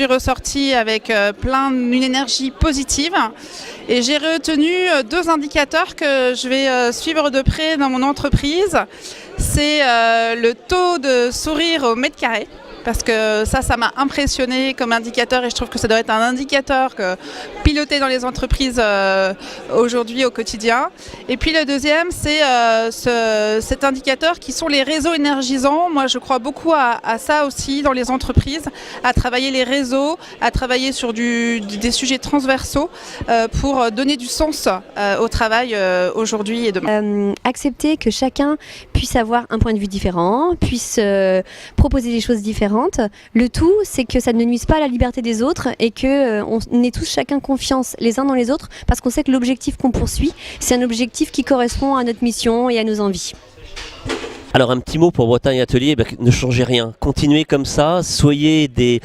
suis ressortie avec une énergie positive et j'ai retenu 2 indicateurs que je vais suivre de près dans mon entreprise. C'est le taux de sourire au mètre carré. Parce que ça m'a impressionné comme indicateur et je trouve que ça doit être un indicateur piloté dans les entreprises aujourd'hui au quotidien. Et puis le deuxième, c'est cet indicateur qui sont les réseaux énergisants. Moi, je crois beaucoup à ça aussi dans les entreprises, à travailler les réseaux, à travailler sur des sujets transversaux pour donner du sens au travail aujourd'hui et demain. Accepter que chacun puisse avoir un point de vue différent, puisse proposer des choses différentes. Le tout, c'est que ça ne nuise pas à la liberté des autres et qu'on ait tous chacun confiance les uns dans les autres parce qu'on sait que l'objectif qu'on poursuit, c'est un objectif qui correspond à notre mission et à nos envies. Alors un petit mot pour Bretagne Atelier, ne changez rien, continuez comme ça, soyez des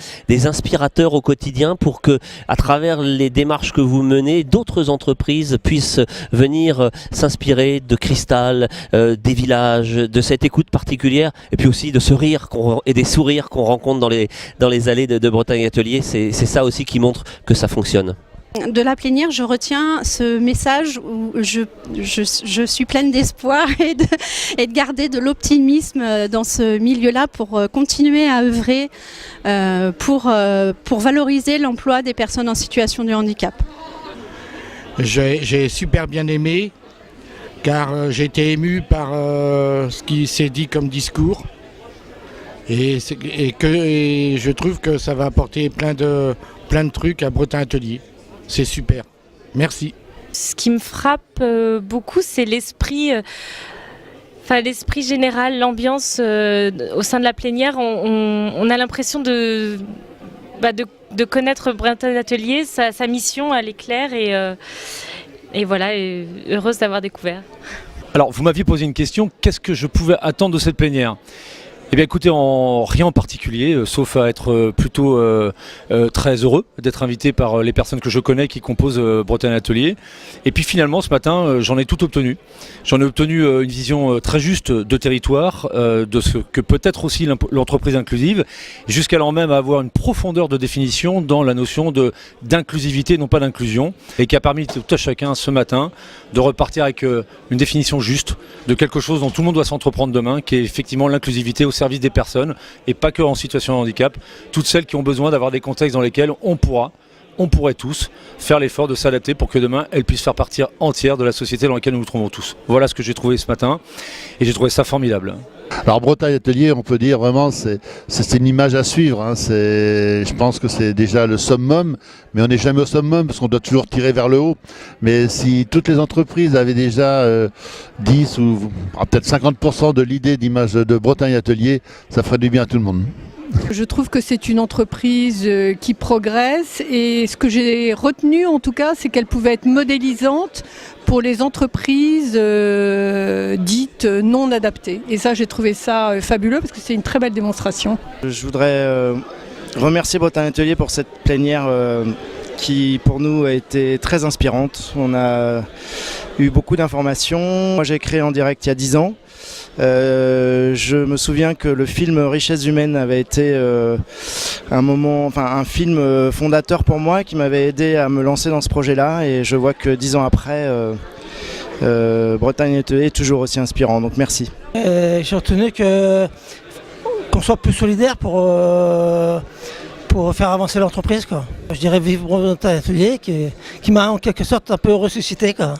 inspirateurs au quotidien pour que, à travers les démarches que vous menez, d'autres entreprises puissent venir s'inspirer de Cristal, des villages, de cette écoute particulière, et puis aussi de ce rire et des sourires qu'on rencontre dans les allées de Bretagne Atelier. C'est ça aussi qui montre que ça fonctionne. De la plénière, je retiens ce message où je suis pleine d'espoir et de garder de l'optimisme dans ce milieu-là pour continuer à œuvrer pour valoriser l'emploi des personnes en situation de handicap. J'ai super bien aimé car j'ai été ému par ce qui s'est dit comme discours et je trouve que ça va apporter plein de trucs à Bretagne Atelier. C'est super. Merci. Ce qui me frappe beaucoup, c'est l'esprit général, l'ambiance au sein de la plénière. On a l'impression de connaître Bretagne Atelier, sa mission, elle est claire et voilà, et heureuse d'avoir découvert. Alors, vous m'aviez posé une question, qu'est-ce que je pouvais attendre de cette plénière ? Eh bien écoutez, rien en particulier, sauf à être plutôt très heureux d'être invité par les personnes que je connais qui composent Bretagne Atelier. Et puis finalement ce matin, j'en ai tout obtenu. J'en ai obtenu une vision très juste de territoire, de ce que peut être aussi l'entreprise inclusive, jusqu'alors même à avoir une profondeur de définition dans la notion d'inclusivité, non pas d'inclusion, et qui a permis tout à chacun ce matin de repartir avec une définition juste de quelque chose dont tout le monde doit s'entreprendre demain, qui est effectivement l'inclusivité au service des personnes et pas que en situation de handicap, toutes celles qui ont besoin d'avoir des contextes dans lesquels on pourrait tous faire l'effort de s'adapter pour que demain elles puissent faire partie entière de la société dans laquelle nous nous trouvons tous. Voilà ce que j'ai trouvé ce matin et j'ai trouvé ça formidable. Alors Bretagne Atelier, on peut dire vraiment c'est une image à suivre, hein. Je pense que c'est déjà le summum, mais on n'est jamais au summum parce qu'on doit toujours tirer vers le haut. Mais si toutes les entreprises avaient déjà 10 ou peut-être 50% de l'idée d'image de Bretagne Atelier, ça ferait du bien à tout le monde. Je trouve que c'est une entreprise qui progresse et ce que j'ai retenu en tout cas, c'est qu'elle pouvait être modélisante pour les entreprises dites non adaptées. Et ça, j'ai trouvé ça fabuleux parce que c'est une très belle démonstration. Je voudrais remercier Bretagne Atelier pour cette plénière qui pour nous a été très inspirante. On a eu beaucoup d'informations. Moi j'ai créé en direct il y a 10 ans. Je me souviens que le film Richesse humaine avait été un film fondateur pour moi qui m'avait aidé à me lancer dans ce projet-là et je vois que 10 ans après, Bretagne Atelier est toujours aussi inspirant, donc merci. J'ai retenu qu'on soit plus solidaire pour faire avancer l'entreprise, quoi. Je dirais vive Bretagne Atelier qui m'a en quelque sorte un peu ressuscité, quoi.